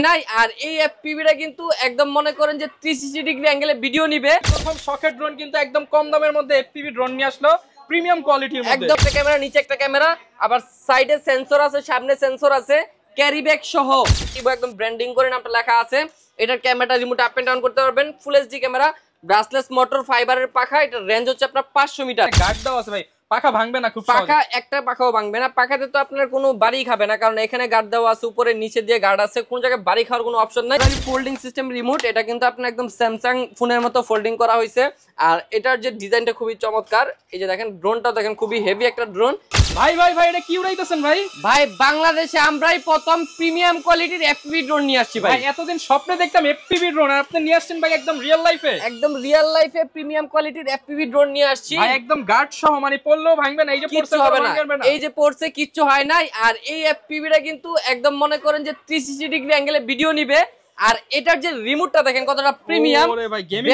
নাই আর এই এফপিভিটা কিন্তু একদম মনে করেন যে 360 ডিগ্রি অ্যাঙ্গেলে ভিডিও নিবে। প্রথম শখের ড্রোন কিন্তু একদম কম দামের মধ্যে এফপিভি ড্রোন নিয়ে আসলো প্রিমিয়াম কোয়ালিটির মধ্যে। একদম একটা ক্যামেরা, নিচে একটা ক্যামেরা, আবার সাইডে সেন্সর আছে, সামনে সেন্সর আছে, ক্যারি ব্যাগ সহ একদম ব্র্যান্ডিং করে নামটা লেখা আছে। এটার ক্যামেরাটা রিমোট আপ এন্ড ডাউন করতে পারবেন, full HD camera, brushless motor ফাইবারের পাখা। এটার রেঞ্জ হচ্ছে আপনার 500 মিটার। গার্ড দাও আছে ভাই, পাখা ভাঙবে না খুব সহজে। পাখা একটা পাখাও ভাঙবে না। পাখাতে তো আপনার কোনো বাড়ি খাবে না, কারণ এখানে গার্ড দেওয়া আছে, উপরে নিচে দিয়ে গার্ড আছে, কোন জায়গায় বাড়ি খাওয়ার কোনো অপশন নাই। ফোল্ডিং সিস্টেম রিমোট, এটা কিন্তু আপনার একদম স্যামসাং ফোনের মতো ফোল্ডিং করা হয়েছে। আর এটার যে ডিজাইনটা খুবই চমৎকার। এই যে দেখেন ড্রোনটা দেখেন, খুবই হেভি একটা ড্রোন। ভাই ভাই ভাই এটা কি উড়াইতেছেন ভাই? ভাই বাংলাদেশে আমরাই প্রথম প্রিমিয়াম কোয়ালিটির এফপিভি ড্রোন নিয়ে আসছি ভাই। এতদিন স্বপ্নে দেখতাম এফপিভি ড্রোন, আর আপনি নিয়ে আসছেন ভাই একদম রিয়েল লাইফে। একদম রিয়েল লাইফে প্রিমিয়াম কোয়ালিটির এফপিভি ড্রোন নিয়ে আসছি ভাই, একদম গার্ড সহ, মানে পড়লেও ভাঙবে না। এই যে পড়ছে হবে না, এই যে পড়ছে কিচ্ছু হয় নাই। আর এই এফপিভিটা কিন্তু একদম মনে করেন যে 360 ডিগ্রি অ্যাঙ্গেলে ভিডিও নিবে। আর এটার যে রিমোটটা দেখেন কতটা প্রিমিয়াম,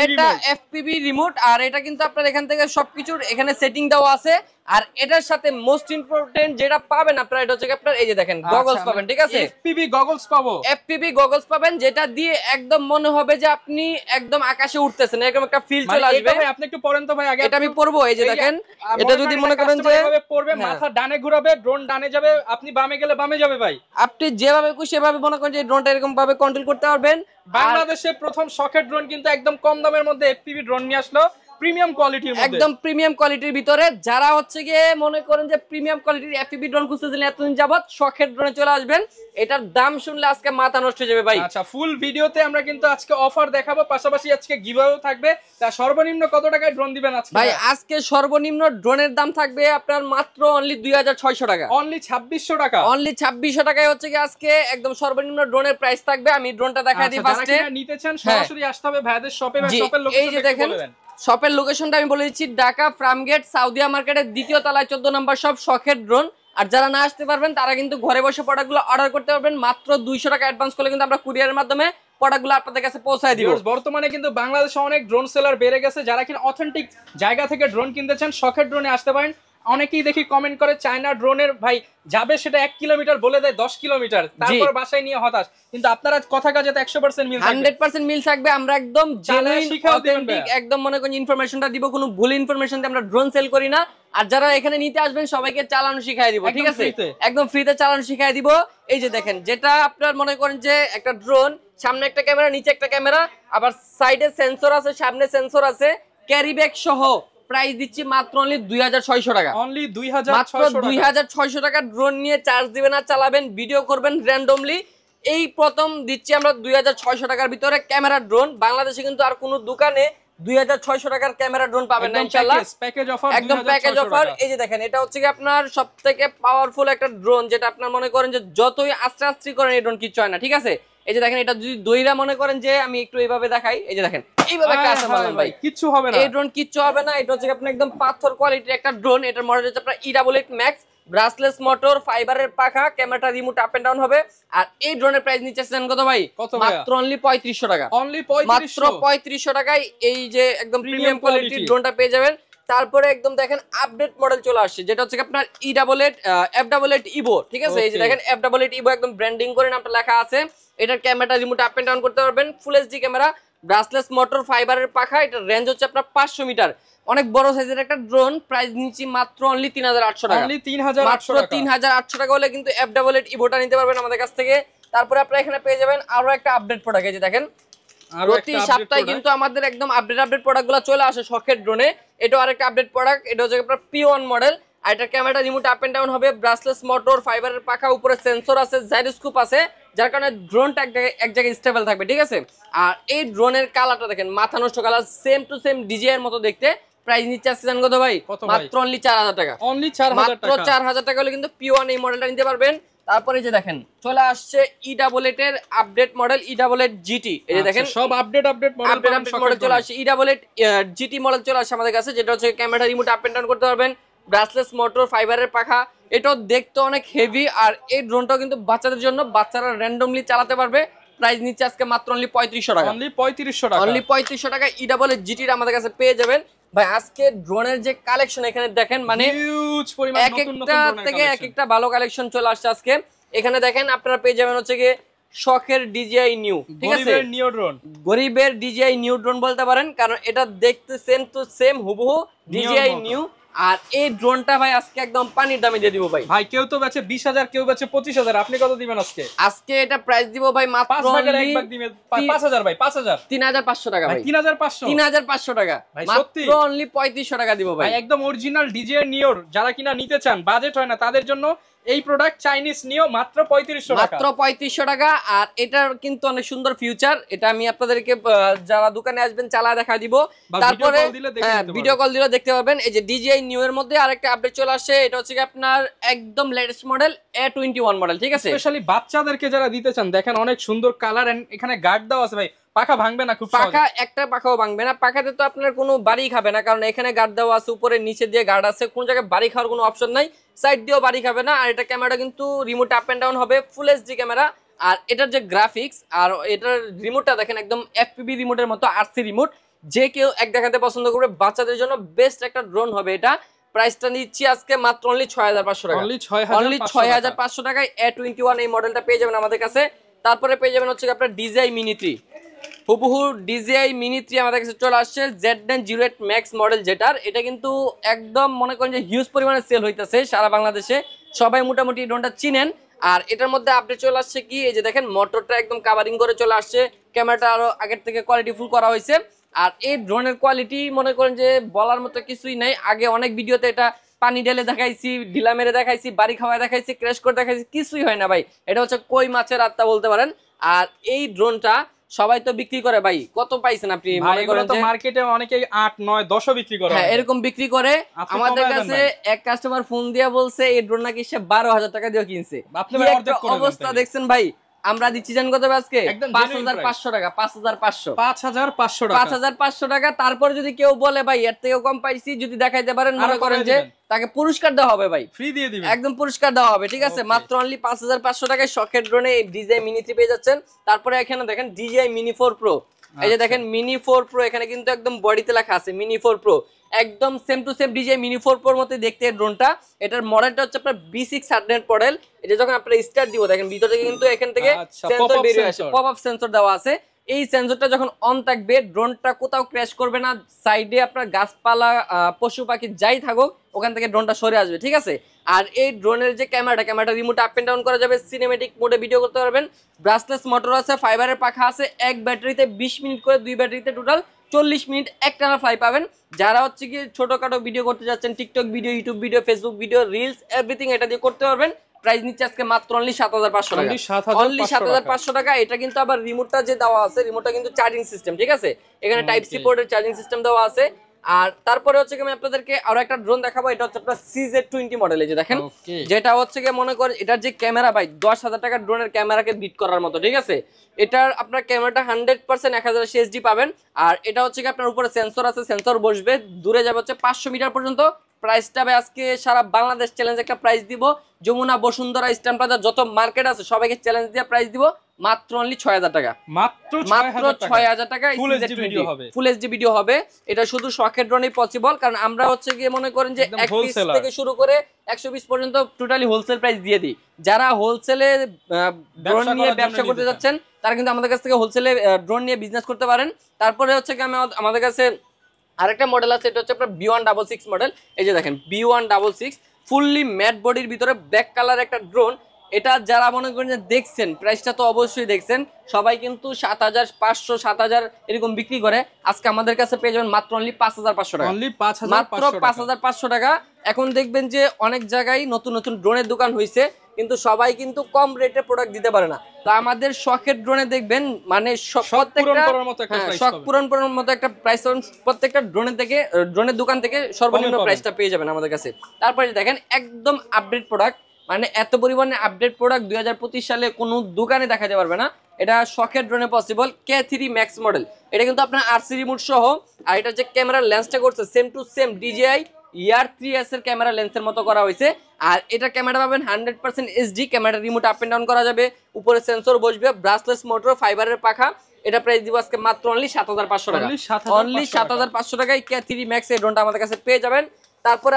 এটা এফপিভি রিমোট। আর এটা কিন্তু আপনার এখান থেকে সবকিছুর এখানে সেটিং দেওয়া আছে। আর এটার সাথে মোস্ট ইম্পর্টেন্ট যেটা পাবেন আপনারা, এটা হচ্ছে আপনার এই যে দেখেন গগলস পাবেন, ঠিক আছে? এফপিভি গগলস পাবো, এফপিভি গগলস পাবেন, যেটা দিয়ে একদম মনে হবে যে আপনি একদম আকাশে উঠতেছেন, এরকম একটা ফিল চলে আসবে। ভাই আপনি একটু পড়েন তো ভাই আগে। এটা আমি পড়বো, এই যে দেখেন, এটা যদি মনে করেন যে এভাবে পড়বে, মাথা ডানে ঘোরাবে, ড্রোন ডানে যাবে, আপনি বামে গেলে বামে যাবে ভাই। আপনি যেভাবে খুশি সেভাবে মনে করেন যে ড্রোনটা এরকম ভাবে কন্ট্রোল করতে পারবেন। বাংলাদেশে প্রথম শখের ড্রোন কিন্তু একদম কম দামের মধ্যে এফপিভি ড্রোন নিয়ে আসলো প্রিমিয়াম কোয়ালিটির মধ্যে, একদম প্রিমিয়াম কোয়ালিটির ভিতরে। যারা হচ্ছে গিয়ে মনে করেন যে প্রিমিয়াম কোয়ালিটির এফপিভি ড্রোন খুঁজতেছিলেন এতদিন যাবত, শখের ড্রোনে চলে আসবেন। এটার দাম শুনলে আজকে মাথা নষ্ট হয়ে যাবে ভাই। আচ্ছা, ফুল ভিডিওতে আমরা কিন্তু আজকে অফার দেখাবো, পাশাপাশি আজকে গিভঅ্যাও থাকবে। তা সর্বনিম্ন কত টাকায় ড্রোন দিবেন আজকে ভাই? আজকে সর্বনিম্ন ড্রোনের দাম থাকবে আপনার মাত্র অনলি 2600 টাকা, অনলি 2600 টাকা, অনলি 2600 টাকায় হচ্ছে কি আজকে একদম সর্বনিম্ন ড্রোনের প্রাইস থাকবে। আমি ড্রোনটা দেখাই দিই ফার্স্টে। যারা নিতে চান সরাসরি আসতে হবে ভাইদের শপে। শপের এই যে দেখেন শপের লোকেশনটা আমি বলে দিচ্ছি, ঢাকা ফার্মগেট সাউদিয়া মার্কেটের 2য় তলায় 14 নম্বর শপ, শখের ড্রোন। আর যারা না আসতে পারবেন তারা কিন্তু ঘরে বসে প্রোডাক্টগুলো অর্ডার করতে পারবেন। মাত্র 200 টাকা অ্যাডভান্স করলে কিন্তু আমরা কুরিয়ারের মাধ্যমে প্রোডাক্টগুলো আপনাদের কাছে পৌঁছায় দিব। বর্তমানে কিন্তু বাংলাদেশে অনেক ড্রোন সেলার বেড়ে গেছে, যারা কিনা অথেন্টিক জায়গা থেকে ড্রোন কিনতে চান, শখের ড্রোনে আসতে পারেন। অনেকেই দেখি কমেন্ট করে চায়না ড্রোনের ভাই যাবে সেটা 1 কিলোমিটার বলে দেয় 10 কিলোমিটার, তারপর বাসায় নিয়ে হতাশ। কিন্তু আপনারা কথা কাজে 100% মিল থাকবে, 100% মিল থাকবে। আমরা একদম জেনুইন অথেন্টিক একদম মনে করেন ইনফরমেশনটা দিব, কোনো ভুল ইনফরমেশন দিয়ে আমরা ড্রোন সেল করি না। আর যারা এখানে নিতে আসবেন সবাইকে চালানো শিখাই দিব, ঠিক আছে? একদম ফ্রিতে চালানো শিখাই দিব। এই যে দেখেন, যেটা আপনার মনে করেন যে একটা ড্রোন, সামনে একটা ক্যামেরা, নিচে একটা ক্যামেরা, আবার সাইডে সেন্সর আছে, সামনে সেন্সর আছে, ক্যারি ব্যাগ সহ প্রাইস দিচ্ছি মাত্র অনলি 2600 টাকা, অনলি 2600 টাকা। ড্রোন নিয়ে চার্জ দিবেন আর চালাবেন, ভিডিও করবেন র্যান্ডমলি। এই প্রথম দিচ্ছি আমরা 2600 টাকার ভিতরে ক্যামেরা ড্রোন। বাংলাদেশে কিন্তু আর কোনো দোকানে 2600 টাকার ক্যামেরা ড্রোন পাবেন না ইনশাআল্লাহ, প্যাকেজ অফার, একদম প্যাকেজ অফার। এই যে দেখেন, এটা হচ্ছে কি আপনার সবথেকে পাওয়ারফুল একটা ড্রোন, যেটা আপনার মনে করেন যে যতই আস্তে আস্তে করেন এই ড্রোন কিচ্ছু হয় না, ঠিক আছে? এই যে দেখেন, এটা যদি দইরা মনে করেন যে আমি একটু এইভাবে দেখাই, এই যে দেখেন এইভাবে কাজ মারলাম ভাই, কিচ্ছু হবে না, এই ড্রোন কিচ্ছু হবে না। এটা হচ্ছে আপনার একদম পাথর কোয়ালিটির একটা ড্রোন। এটার মডেল হচ্ছে আপনার E88 ম্যাক্স, ব্রাসলেস মোটর, ফাইবারের পাখা, ক্যামেরাটা রিমোট আপ এন্ড ডাউন হবে। আর এই ড্রোনের প্রাইস নিচ্ছেন কত ভাই? মাত্র অনলি 3500 টাকা, মাত্র 3500 টাকায় এই যে একদম প্রিমিয়াম কোয়ালিটির ড্রোনটা পেয়ে যাবেন। তারপরে একদম দেখেন আপডেট মডেল চলে আসছে, যেটা হচ্ছে আপনার F88 ইভো, ঠিক আছে? এই যে দেখেন F88 ইভো, একদম ব্র্যান্ডিং করে নামটা লেখা আছে। এটার ক্যামেরাটা রিমোট আপ এন্ড ডাউন করতে পারবেন, full HD camera, brushless motor, ফাইবারের পাখা। এটার রেঞ্জ হচ্ছে আপনার 500 মিটার, অনেক বড় সাইজের একটা ড্রোন। প্রাইস নিচ্ছি মাত্র অনলি 3800 টাকা, অনলি 3800 টাকা হলে কিন্তু F88 ইভোটা নিতে পারবেন আমাদের কাছ থেকে। তারপরে আপনারা এখানে পেয়ে যাবেন আরো একটা আপডেট প্রোডাক্ট। এই যে দেখেন, প্রতি সপ্তাহে কিন্তু আমাদের একদম আপডেট প্রোডাক্টগুলো চলে আসে শখের ড্রোনে। এটা আরেকটা আপডেট প্রোডাক্ট, এটা হচ্ছে আপনার P1 মডেল। আর এটা ক্যামেরাটা রিমোট আপ এন্ড ডাউন হবে, ব্রাসলেস মোটর, ফাইবারের পাখা, উপরে সেন্সর আছে, জাইরোস্কোপ আছে, যার কারণে ড্রোনটা এক জায়গায় স্টেবল থাকবে, ঠিক আছে? আর এই ড্রোনের কালারটা দেখেন, মাথা নষ্ট colour, same to same DJI এর মতো দেখতে। প্রাইস নিচ্ছে আজকে জানেন কত ভাই? মাত্র অনলি 4000 টাকা, অনলি 4000 টাকা, মাত্র 4000 টাকা হলে কিন্তু P1 এই মডেলটা নিতে পারবেন। তারপরে যে দেখেন চলে আসছে E88 এর আপডেট মডেল, E88 GT। এই যে দেখেন সব আপডেট মডেল চলে আসছে, E88 GT মডেল চলে আসছে আমাদের কাছে, যেটা হচ্ছে camera remote up and down করতে পারবেন, ব্রাসলেস মোটর, ফাইবারের পাখা। এটাও দেখতে অনেক হেভি। আর এই ড্রোনটাও কিন্তু বাচ্চাদের জন্য, বাচ্চারা র্যান্ডমলি চালাতে পারবে। প্রাইস নিচ্ছে আজকে মাত্র অনলি 3500 টাকা, অনলি 3500 টাকা E88 GT আমাদের কাছে পেয়ে যাবেন ভাই। আজকে ড্রোনের যে কালেকশন এখানে দেখেন, মানে হিউজ পরিমাণ, এক একটা থেকে এক একটা ভালো কালেকশন চলে আসছে আজকে। এখানে দেখেন আপনারা পেয়ে যাবেন হচ্ছে গিয়ে শখের DJI নিউ, ঠিক আছে, গরিবের নিও ড্রোন, গরিবের DJI নিউ ড্রোন বলতে পারেন, কারণ এটা দেখতে সেম টু সেম হুবহু DJI নিউ। আর এই ড্রোনটা ভাই আজকে একদম পানির দামে দিয়ে দিব ভাই। ভাই কেউ তো বেচে 20,000, কেউ বেচে 25,000, আপনি কত দিবেন আজকে? আজকে এটা প্রাইস দিব ভাই মাত্র 5 ভাগের 1 ভাগ দিবেন 5,000 ভাই, 5,000, 3,500 টাকা ভাই, 3,500, 3,500 টাকা, ভাই সত্যি মাত্র অনলি 3500 টাকা দিব ভাই। ভাই একদম অরিজিনাল DJI নিওর যারা কিনা নিতে চান, বাজেট হয় না তাদের জন্য এই প্রোডাক্ট চাইনিজ নিও মাত্র 3500 টাকা, মাত্র 3500 টাকা। আর এটার কিন্তু অনেক সুন্দর ফিউচার, এটা আমি আপনাদেরকে যারা দোকানে আসবেন চালা দেখা দিব, তারপরে ভিডিও কল দিলে দেখতে পাবেন। এই যে DJI নিউ এর মধ্যে আরেকটা আপডেট চলে আসছে, এটা হচ্ছে আপনার একদম লেটেস্ট মডেল A21 মডেল, ঠিক আছে, স্পেশালি বাচ্চাদেরকে যারা দিতে চান, দেখেন অনেক সুন্দর কালার এন্ড এখানে গার্ড দেওয়া আছে ভাই, পাখা ভাঙবে না, খুব পাখা একটা পাখাও ভাঙবে না, পাখাতে তো আপনার কোনো বাড়ি খাবে না, কারণ এখানে গার্ড দেওয়া আছে, উপরে নিচে দিয়ে গার্ড আছে, কোন জায়গায় বাড়ি খাওয়ার কোনো অপশন নাই, সাইড দিয়েও বাড়ি খাবে না। আর এটা ক্যামেরা কিন্তু রিমোট আপ এন্ড ডাউন হবে, ফুল এইচডি ক্যামেরা। আর এটার যে গ্রাফিক্স আর এটার রিমোটটা দেখেন একদম FPV রিমোটের মতো, RC রিমোট, যে কেউ এক দেখাতে পছন্দ করবে, বাচ্চাদের জন্য বেস্ট একটা ড্রোন হবে এটা। প্রাইসটা নিচ্ছি আজকে মাত্র অনলি 6500 টাকা, অনলি 6500 টাকায় A21 এই মডেলটা পেয়ে যাবেন আমাদের কাছে। তারপরে পেয়ে যাবেন হচ্ছে আপনার DJI Mini 3, হুবহু DJI Mini 3 আমাদের কাছে চলে আসছে, Z908 Max মডেল যেটার, এটা কিন্তু একদম মনে করেন যে হিউজ পরিমাণে সেল হইতেছে সারা বাংলাদেশে, সবাই মোটামুটি ড্রোনটা চিনেন। আর এটার মধ্যে আপডেট চলে আসছে কি, এই যে দেখেন মোটরটা একদম কাভারিং করে চলে আসছে, ক্যামেরাটা আরো আগের থেকে কোয়ালিটি ফুল করা হয়েছে। আর এই ড্রোনের কোয়ালিটি মনে করেন যে বলার মতো কিছুই নাই, আগে অনেক ভিডিওতে এটা পানি ঢেলে দেখাইছি, ঢিলা মেরে দেখাইছি, বাড়ি খাওয়ায় দেখাইছি, ক্র্যাশ করে দেখাইছি, কিছুই হয় না ভাই, এটা হচ্ছে কই মাছের আত্মা বলতে পারেন। আর এই ড্রোনটা সবাই তো বিক্রি করে ভাই, কত পাইছেন আপনি মনে করেন যে মার্কেটে অনেকে 8, 9, 10 ও বিক্রি করে, হ্যাঁ এরকম বিক্রি করে। আমাদের কাছে এক কাস্টমার ফোন দিয়া বলছে এই ড্রোন নাকি সে 12,000 টাকা দিয়ে কিনছে, আপনি ভাই অর্ধেক করে অবস্থা দেখছেন ভাই। আমরা দিচ্ছি জান কত আজকে 5500 টাকা, 5500 টাকা। তারপর যদি কেউ বলে ভাই এর থেকেও কম পাইছি, যদি দেখাইতে পারেন মনে করেন যে তাকে পুরস্কার দেওয়া হবে ভাই, ফ্রি দিয়ে দিবেন, একদম পুরস্কার দেওয়া হবে, ঠিক আছে। মাত্র অনলি 5500 টাকায় শখের ড্রোনে এই DJI Mini 3 পেয়ে যাচ্ছেন। তারপরে এখানে দেখেন DJI Mini 4 Pro, এই যে দেখেন Mini 4 Pro, এখানে কিন্তু একদম বডিতে লেখা আছে Mini 4 Pro, একদম same to same DJI Mini 4 Pro মতো দেখতে এই ড্রোনটা। এটার মডেলটা হচ্ছে আপনার B600 মডেল। এটা যখন আপনারা স্টার্ট দিব দেখেন ভিতর থেকে কিন্তু এখান থেকে সেন্সর বের হয়ে আসে, পপ আপ সেন্সর দেওয়া আছে। এই সেন্সরটা যখন অন থাকবে ড্রোনটা কোথাও ক্র্যাশ করবে না, সাইডে আপনার গাছপালা পশু পাখি যাই থাকুক ওখান থেকে ড্রোনটা সরে আসবে, ঠিক আছে। আর এই ড্রোনের যে ক্যামেরাটা রিমোট আপ এন্ড ডাউন করা যাবে, সিনেমেটিক মোডে ভিডিও করতে পারবেন, ব্রাসলেস মোটর আছে, ফাইবারের পাখা আছে, এক ব্যাটারিতে 20 মিনিট করে, 2 ব্যাটারিতে টোটাল 40 মিনিট একটানা ফ্লাই পাবেন। যারা হচ্ছে কি ছোটখাটো ভিডিও করতে যাচ্ছেন, TikTok video, YouTube video, Facebook video, reels, everything এটা দিয়ে করতে পারবেন। প্রাইস নিচ্ছে আজকে মাত্র অনলি 7500 টাকা, অনলি 7500 টাকা। এটা কিন্তু আবার রিমোটটা যে দেওয়া আছে, রিমোটটা কিন্তু চার্জিং সিস্টেম, ঠিক আছে, এখানে টাইপ সি পোর্টের চার্জিং সিস্টেম দেওয়া আছে। আর তারপরে হচ্ছে কি আমি আপনাদেরকে আরো একটা ড্রোন দেখাবো, এটা হচ্ছে আপনার CZ20 মডেল, এই যে দেখেন, যেটা হচ্ছে কি মনে করেন এটার যে ক্যামেরা ভাই 10,000 টাকার ড্রোনের ক্যামেরাকে বিট করার মতো, ঠিক আছে। এটার আপনার ক্যামেরাটা 100% 1080 HD পাবেন। আর এটা হচ্ছে কি আপনার উপরে সেন্সর আছে, সেন্সর বসবে, দূরে যাবে হচ্ছে 500 মিটার পর্যন্ত। প্রাইসটা ভাই আজকে সারা বাংলাদেশ চ্যালেঞ্জ একটা প্রাইস দিব, যমুনা, বসুন্ধরা, ইস্টার্ন প্লাজা যত মার্কেট আছে সবাইকে চ্যালেঞ্জ দিয়ে প্রাইস দিব মাত্র অনলি 6000 টাকা, মাত্র 6000 টাকা। ফুল এইচডি ভিডিও হবে। এটা শুধু শখের ড্রোনই পসিবল, কারণ আমরা হচ্ছে গিয়ে মনে করেন যে 1 পিস থেকে শুরু করে 120 পর্যন্ত টোটালি হোলসেল প্রাইস দিয়ে দিই। যারা হোলসেলে ড্রোন নিয়ে ব্যবসা করতে যাচ্ছেন তারা কিন্তু আমাদের কাছ থেকে হোলসেলে ড্রোন নিয়ে বিজনেস করতে পারেন। তারপরে হচ্ছে কি আমাদের কাছে আরেকটা মডেল আছে, এটা হচ্ছে আপনার B166 মডেল। এই যে দেখেন B166 ফুললি ম্যাট বডির ভিতরে ব্ল্যাক কালার একটা ড্রোন। এটা যারা মনে করেন যে দেখছেন, প্রাইসটা তো অবশ্যই দেখছেন, সবাই কিন্তু 7500 7000 এরকম বিক্রি করে, আজকে আমাদের কাছে পেয়ে যাবেন মাত্র অনলি 5500 টাকা, মাত্র 5500 টাকা। এখন দেখবেন যে অনেক জায়গায় নতুন নতুন ড্রোনের দোকান হয়েছে, কিন্তু সবাই কিন্তু কম রেটে প্রোডাক্ট দিতে পারে না। তো আমাদের শখের ড্রোনে দেখবেন মানে শখ পূরণ করার মতো একটা প্রাইস, প্রত্যেকটা ড্রোনের দোকান থেকে সর্বনিম্ন প্রাইসটা পেয়ে যাবেন আমাদের কাছে। তারপরে দেখেন একদম আপডেট প্রোডাক্ট, মানে এত পরিমাণে আপডেট প্রোডাক্ট 2025 সালে কোনো দোকানে দেখাতে পারবে না। এটা শখের ড্রোনে পসিবল, K3 Max মডেল। এটা কিন্তু আপনার RC রিমোট সহ। আর এটা যে ক্যামেরার লেন্সটা করছে same to same DJI ER3S এর ক্যামেরা লেন্সের মতো করা হয়েছে। আর এটা ক্যামেরা পাবেন 100% HD, camera remote up and down করা যাবে, উপরে সেন্সর বসবে, ব্রাসলেস মোটর, ফাইবারের পাখা। এটা প্রাইস দিব আজকে মাত্র অনলি 7500 টাকা, অনলি 7500 টাকায় K3 Max এই ড্রোনটা আমাদের কাছে পেয়ে যাবেন। তারপর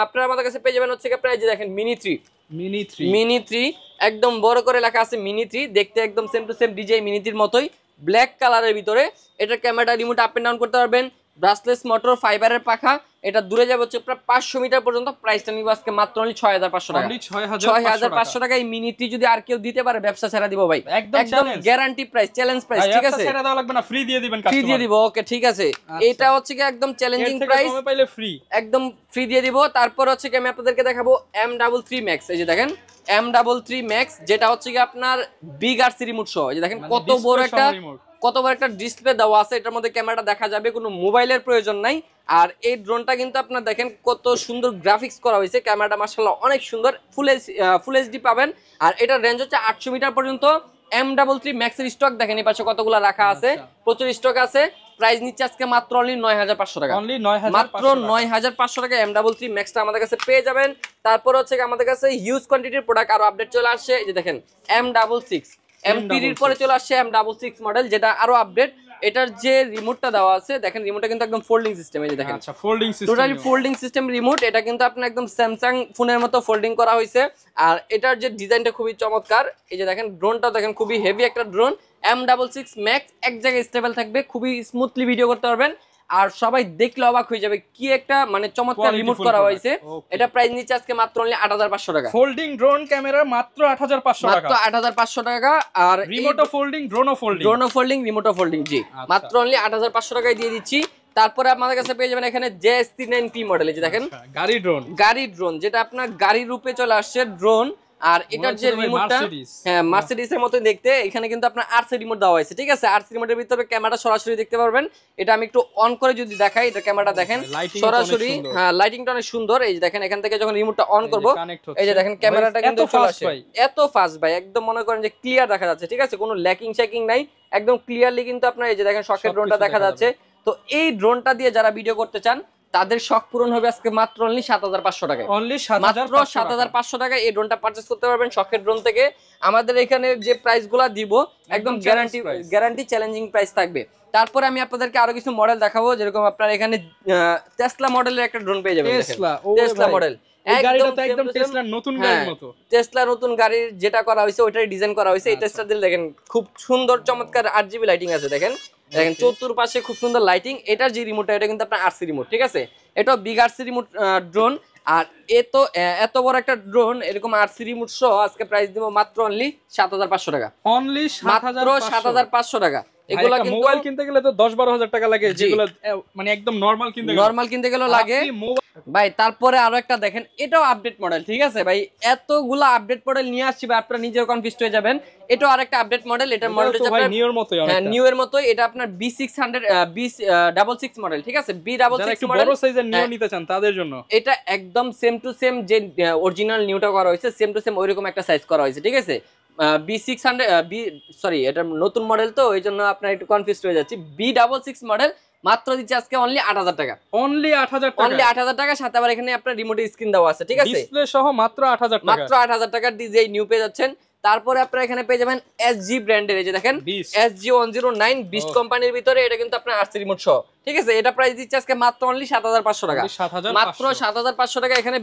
আপনারা আমাদের কাছে পেয়ে যাবেন হচ্ছে আপনারা যে দেখেন Mini 3, মিনি 3 একদম বড় করে লেখা আছে মিনি 3, দেখতে একদম same to same design mini 3 মতোই, ব্ল্যাক কালারের ভিতরে। এটা camera remote up and down করতে পারবেন, ব্রাসলেস মোটর, ফাইবারের পাখা। এটা দূরে যাবে হচ্ছে প্রায় 500 মিটার পর্যন্ত। প্রাইসটা নিব আজকে মাত্র অনলি 6500 টাকা। 6500 টাকা এই মিনি 3 যদি আর কেউ দিতে পারে ব্যবসা ছেড়ে দিব ভাই, একদম গ্যারান্টি প্রাইস, চ্যালেঞ্জ প্রাইস, ঠিক আছে? ছেড়ে দেওয়া লাগবে না, ফ্রি দিয়ে দিবেন কাস্টমার, ফ্রি দিয়ে দিব, ওকে ঠিক আছে। এটা হচ্ছে কি একদম চ্যালেঞ্জিং প্রাইস, কমে পাইলে ফ্রি, একদম ফ্রি দিয়ে দিব। তারপর হচ্ছে কি আমি আপনাদেরকে দেখাবো M33 Max। এই যে দেখেন M33 Max, যেটা হচ্ছে কি আপনার বিগ আরসি রিমোট সহ। এই যে দেখেন কত বড় একটা ডিসপ্লে দেওয়া আছে, এটার মধ্যে ক্যামেরাটা দেখা যাবে, কোনো মোবাইলের প্রয়োজন নাই। আর এই ড্রোনটা কিন্তু আপনার দেখেন কত সুন্দর গ্রাফিক্স করা হয়েছে, ক্যামেরাটা মাশাআল্লাহ অনেক সুন্দর, ফুল এইচডি পাবেন। আর এটার রেঞ্জ হচ্ছে 800 মিটার পর্যন্ত। M33 Max এর স্টক দেখেন এই পাশে কতগুলো রাখা আছে, প্রচুর স্টক আছে। প্রাইস নিচ্ছে আজকে মাত্র অনলি 9500 টাকা, মাত্র 9500 টাকা M33 Maxটা আমাদের কাছে পেয়ে যাবেন। তারপর হচ্ছে আমাদের কাছে হিউজ কোয়ান্টিটির প্রোডাক্ট আরো আপডেট চলে আসছে। এই যে দেখেন M66 M3 এর পরে চলে আসছে M66 মডেল, যেটা আরো আপডেট। এটার যে রিমোটটা দেওয়া আছে দেখেন, রিমোটটা কিন্তু একদম ফোল্ডিং সিস্টেম। এই যে দেখেন, আচ্ছা folding system, totally folding system remote. এটা কিন্তু আপনার একদম স্যামসাং ফোনের মতো ফোল্ডিং করা হয়েছে। আর এটার যে ডিজাইনটা খুবই চমৎকার। এই যে দেখেন ড্রোনটা দেখেন, খুবই হেভি একটা ড্রোন। M66 Max এক জায়গায় স্টেবল থাকবে, খুবই স্মুথলি ভিডিও করতে পারবেন। আর সবাই দেখলে অবাক হয়ে যাবে কি একটা মানে চমৎকার রিমোট করা হয়েছে। এটা প্রাইস নিচ্ছে আজকে মাত্র অনলি 8500 টাকা। ফোল্ডিং ড্রোন ক্যামেরা মাত্র 8500 টাকা, মাত্র 8500 টাকা। আর রিমোটও ফোল্ডিং, ড্রোনও ফোল্ডিং, রিমোটও ফোল্ডিং, জি মাত্র অনলি 8500 টাকায় দিয়ে দিচ্ছি। তারপরে আপনাদের কাছে পেয়ে যাবেন এখানে JS39P মডেল। এই যে দেখেন গাড়ি ড্রোন, যেটা আপনার গাড়ির রূপে চলে আসছে ড্রোন। আর এটার যে রিমোটটা, হ্যাঁ মার্সিডিজের মতো দেখতে। এখানে কিন্তু আপনার আরসি রিমোট দেওয়া হয়েছে, ঠিক আছে? আরসি রিমোটের ভিতরে ক্যামেরা সরাসরি দেখতে পারবেন। এটা আমি একটু অন করে যদি দেখাই, এটা ক্যামেরাটা দেখেন সরাসরি, হ্যাঁ লাইটিংটা অনেক সুন্দর। এই যে দেখেন এখান থেকে যখন রিমোটটা অন করব, এই যে দেখেন ক্যামেরাটা কিন্তু চলে আসে, এত ফাস্ট ভাই, একদম মনে করেন যে ক্লিয়ার দেখা যাচ্ছে, ঠিক আছে? কোনো ল্যাকিং শেকিং নাই, একদম ক্লিয়ারলি কিন্তু আপনার এই যে দেখেন শখের ড্রোনটা দেখা যাচ্ছে। তো এই ড্রোনটা দিয়ে যারা ভিডিও করতে চান তাদের শখ পূরণ হবে আজকে মাত্র অনলি 7500 টাকায়, মাত্র 7500 টাকায় এই ড্রোনটা পারচেজ করতে পারবেন শখের ড্রোন থেকে। আমাদের এখানে যে প্রাইসগুলো দিব একদম গ্যারান্টি চ্যালেঞ্জিং প্রাইস থাকবে। তারপরে আমি আপনাদেরকে আরো কিছু মডেল দেখাবো, যেরকম আপনারা এখানে টেসলা মডেলের একটা ড্রোন পেয়ে যাবেন। টেসলা মডেল, একদম টেসলার নতুন গাড়ির মতো, টেসলার নতুন গাড়ির যেটা করা হয়েছে ওইটাই ডিজাইন করা হয়েছে। এই টেসলা দিলে দেখেন খুব সুন্দর চমৎকার RGB লাইটিং আছে, দেখেন চতুর্পাশে খুব সুন্দর লাইটিং। এটার যে রিমোটটা, এটা কিন্তু আপনার আরসি রিমোট, ঠিক আছে? এটা বিগ আরসি রিমোট ড্রোন। আর এত বড় একটা ড্রোন এরকম আরসি রিমোট সহ আজকে প্রাইস দিব মাত্র অনলি 7500 টাকা, মাত্র 7500 টাকা। এগুলা কিন্তু মোবাইল কিনতে গেলে তো 10-12 টাকা লাগে, যেগুলো মানে একদম নরমাল কিনতে গেলে লাগে ভাই। তারপরে আরো একটা দেখেন, এটাও আপডেট মডেল, ঠিক আছে ভাই? এতগুলা আপডেট মডেল নিয়ে আসছি ভাই, আপনারা নিজেও কনফিউজড হয়ে যাবেন। এটাও আরেকটা আপডেট মডেল। এটার মডেলটা হচ্ছে আপনার নিউর মতোই, হ্যাঁ নিউর মতোই। এটা আপনার B66 মডেল, ঠিক আছে? B66 মডেল, বড় সাইজের নিউ নিতে চান তাদের জন্য এটা একদম সেম টু সেম যে অরিজিনাল নিউটা করা হয়েছে, সেম টু সেম ওইরকম একটা সাইজ করা হয়েছে, ঠিক আছে? সরি এটা নতুন মডেল তো ওই জন্য আপনার একটু কনফিউজ হয়ে যাচ্ছে। B66 মডেল মাত্র দিচ্ছে আজকে অনলি 8000 টাকা, অনলি 8000 টাকা। সাথে আবার এখানে আপনার রিমোটের স্ক্রিন দেওয়া আছে, ঠিক আছে? ডিসপ্লে সহ মাত্র 8000 টাকা, মাত্র 8000 টাকার ডিজে নিউ পেয়ে যাচ্ছেন। তারপরে আপনারা এখানে পেয়ে যাবেন SG ব্র্যান্ডের, এই যে দেখেন SG109 বিস্ট কোম্পানির ভিতরে, এটা কিন্তু আপনার আরসি রিমোট সহ, ঠিক আছে? এটা প্রাইস দিচ্ছে আজকে মাত্র অনলি 7500 টাকা, মাত্র 7500 টাকা। এখানে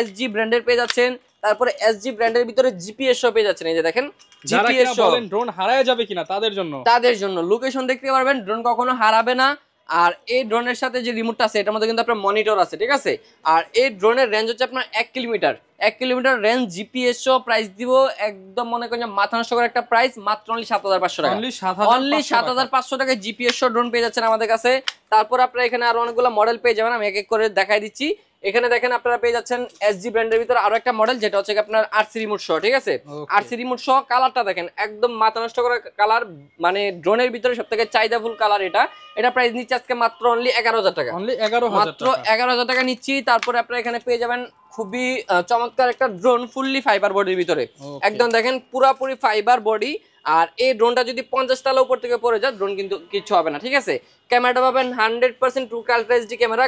SG ব্র্যান্ডের পেয়ে যাচ্ছেন। তারপরে SG ব্র্যান্ডের ভিতরে GPS সহ পেয়ে যাচ্ছেন, এই যে দেখেন GPS সহ। বলেন ড্রোন হারায় যাবে কিনা তাদের জন্য লোকেশন দেখতে পারবেন, ড্রোন কখনো হারাবে না। আর এই ড্রোনের সাথে যে রিমোটটা আছে এটার মধ্যে কিন্তু আপনার মনিটর আছে, ঠিক আছে? আর এই ড্রোনের রেঞ্জ হচ্ছে আপনার 1 কিলোমিটার রেঞ্জ, GPS সহ। প্রাইস দিব একদম মনে করেন মাথা নষ্ট করে একটা প্রাইস, মাত্র অনলি 7500 টাকা, অনলি 7500 টাকায় GPS সহ ড্রোন পেয়ে যাচ্ছেন আমাদের কাছে। তারপর আপনারা এখানে আরো অনেকগুলো মডেল পেয়ে যাবেন, আমি এক এক করে দেখাই দিচ্ছি। এখানে দেখেন আপনারা পেয়ে যাচ্ছেন SG ব্র্যান্ডের ভিতরে আরো একটা মডেল, যেটা হচ্ছে আপনার আরসি রিমোট সহ, ঠিক আছে? আরসি রিমোট সহ। কালারটা দেখেন একদম মাথা নষ্ট করা কালার, মানে ড্রোনের ভিতরে সবথেকে চাহিদাফুল কালার এটা প্রাইস নিচ্ছে আজকে মাত্র অনলি 11000 টাকা, মাত্র 11000 টাকা নিচ্ছি। তারপরে আপনারা এখানে পেয়ে যাবেন খুবই চমৎকার একটা ড্রোন, ফুললি ফাইবার বডির ভিতরে, একদম দেখেন পুরাপুরি ফাইবার বডি। আর এই ড্রোনটা যদি 50 টালা উপর থেকে পড়ে যায় ড্রোন কিন্তু কিছু হবে না, ঠিক আছে? ক্যামেরাটা পাবেন 100% ট্রু কালার এইচডি ক্যামেরা,